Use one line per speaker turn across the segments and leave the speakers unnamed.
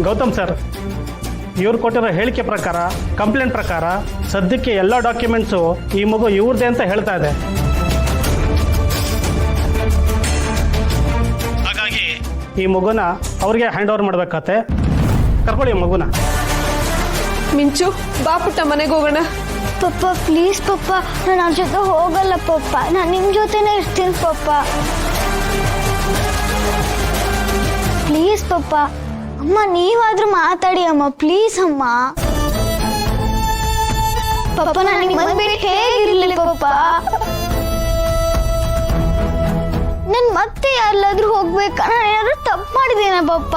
Gautam sir, ಇವ್ರು ಕೊಟ್ಟಿರೋ ಹೇಳಿಕೆ ಪ್ರಕಾರ, ಕಂಪ್ಲೇಂಟ್ ಪ್ರಕಾರ ಸದ್ಯಕ್ಕೆ ಎಲ್ಲ ಡಾಕ್ಯುಮೆಂಟ್ಸು ಈ ಮಗು ಇವ್ರದ್ದೇ ಅಂತ ಹೇಳ್ತಾ ಇದೆ. ಹಾಗಾಗಿ ಈ ಮಗುನ ಅವ್ರಿಗೆ ಹ್ಯಾಂಡ್ ಓವರ್ ಮಾಡ್ಬೇಕಾಗತ್ತೆ. ಕರ್ಕೊಳ್ಳಿ ಮಗುನ.
ಮಿಂಚು ಬಾ ಪುಟ್ಟ, ಮನೆಗೆ ಹೋಗೋಣ.
ಪಪ್ಪ ಪ್ಲೀಸ್ ಪಪ್ಪ, ನಾನು ಅವ್ರ ಜೊತೆ ಹೋಗಲ್ಲ ಪಪ್ಪ, ನಾನು ನಿಮ್ಮ ಜೊತೆನೇ ಇರ್ತೀನಿ ಪಪ್ಪ. ಪ್ಲೀಸ್ ಪಪ್ಪ. ಅಮ್ಮ ನೀವಾದ್ರೂ ಮಾತಾಡಿ ಅಮ್ಮ, ಪ್ಲೀಸ್ ಅಮ್ಮ. ಪಪ್ಪ ನನಗೆ ಮದ್ಬಿಟ್ಟು ಹೇಗಿರ್ಲಿ ಪಪ್ಪ. ನಾನು ಮತ್ತೆ ಎಲ್ಲಾದ್ರೂ ಹೋಗ್ಬೇಕಾ? ನಾನು ಏನಾದ್ರೂ ತಪ್ಪು ಮಾಡಿದ್ದೇನೆ ಪಪ್ಪ?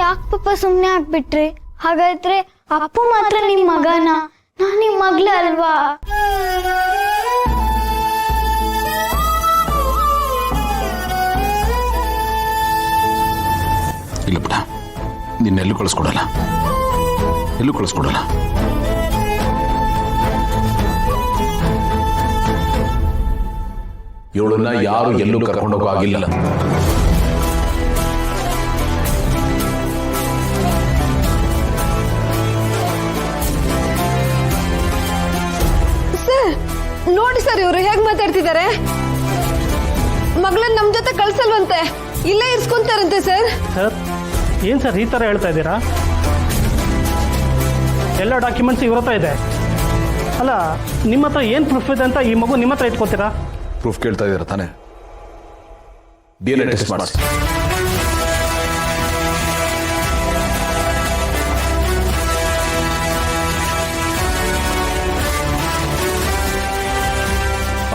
ಯಾಕೆ ಪಪ್ಪ ಸುಮ್ಮನೆ ಆಗ್ಬಿಟ್ರಿ? ಹಾಗಾದ್ರೆ ಅಪ್ಪು ಮಾತ್ರ ನಿಮ್ ಮಗನ, ನಾನು ನಿಮ್ ಮಗ್ಳ ಅಲ್ವಾ?
ಇಲ್ಲ ಪುಟ, ನಿನ್ನೆಲ್ಲೂ ಕಳಿಸ್ಕೊಡಲ್ಲ, ಎಲ್ಲೂ ಕಳಿಸ್ಕೊಡಲ್ಲ. ಇವಳನ್ನ ಯಾರು ಎಲ್ಲೂ ಕರ್ಕೊಂಡೋಗೋ ಆಗಿಲ್ಲ.
ಸರ್ ನೋಡಿ ಸರ್, ಇವರು ಹೇಗ್ ಮಾತಾಡ್ತಿದ್ದಾರೆ. ಮಗಳನ್ನ ನಮ್ ಜೊತೆ ಕಳ್ಸಲ್ವಂತೆ, ಇಲ್ಲೇ ಇರ್ಸ್ಕೊಂತಾರಂತೆ ಸರ್.
ಸರ್ ಏನು ಸರ್ ಈ ಥರ ಹೇಳ್ತಾ ಇದ್ದೀರಾ? ಎಲ್ಲ ಡಾಕ್ಯುಮೆಂಟ್ಸ್ ಇವ್ರ ಹತ್ರ ಇದೆ. ಅಲ್ಲ, ನಿಮ್ಮ ಹತ್ರ ಏನು ಪ್ರೂಫ್ ಇದೆ ಅಂತ ಈ ಮಗು ನಿಮ್ಮ ಹತ್ರ ಇಟ್ಕೊತೀರಾ?
ಪ್ರೂಫ್ ಕೇಳ್ತಾ ಇದ್ದೀರಾ ತಾನೆ? DNA ಟೆಸ್ಟ್ ಮಾಡಿಸಿ.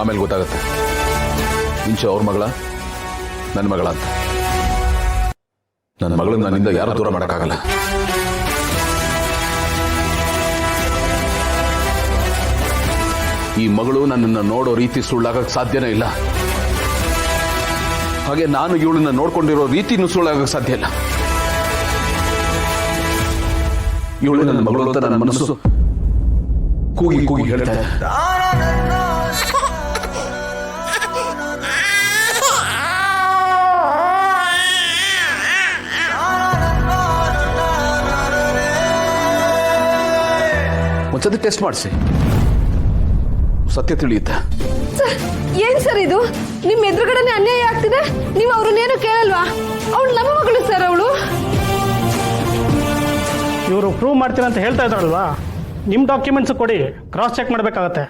ಆಮೇಲೆ ಗೊತ್ತಾಗುತ್ತೆ ಇಂಚು ಅವ್ರ ಮಗಳ, ನನ್ನ ಮಗಳ ಅಂತ. ನನ್ನ ಮಗಳನ್ನ ನನ್ನಿಂದ ಯಾರು ದೂರ ಮಾಡೋಕ್ಕಾಗಲ್ಲ. ಈ ಮಗಳು ನನ್ನನ್ನು ನೋಡೋ ರೀತಿ ಸುಳ್ಳಾಗಕ್ಕೆ ಸಾಧ್ಯನೇ ಇಲ್ಲ. ಹಾಗೆ ನಾನು ಇವಳನ್ನ ನೋಡ್ಕೊಂಡಿರೋ ರೀತಿನೂ ಸುಳ್ಳಾಗಕ್ಕೆ ಸಾಧ್ಯ ಇಲ್ಲ. ಇವಳು ನನ್ನ ಮಗಳು ಅಂತ ನನ್ನ ಮನಸ್ಸು ಕೂಗಿ ಕೂಗಿ ಹೇಳ್ತಾ ಇದೆ. ಒಂದ್ಸತಿ ಟೆಸ್ಟ್ ಮಾಡಿಸಿ, ಸತ್ಯ ತಿಳಿಯುತ್ತೆ.
ಸರ್ ಏನ್ ಸರ್ ಇದು? ನಿಮ್ ಎದುರುಗಡೆನೆ ಅನ್ಯಾಯ ಆಗ್ತಿದೆ, ನೀವು ಅವ್ರನ್ನೇನು ಕೇಳಲ್ವಾ? ಅವಳು ನಮ್ಮ ಮಗಳು ಸರ್. ಅವಳು
ಇವರು ಪ್ರೂವ್ ಮಾಡ್ತೀರಾ ಅಂತ ಹೇಳ್ತಾ ಇದ್ದಾರಲ್ವಾ? ನಿಮ್ಮ ಡಾಕ್ಯುಮೆಂಟ್ಸ್ ಕೊಡಿ, ಕ್ರಾಸ್ ಚೆಕ್ ಮಾಡಬೇಕಾಗತ್ತೆ.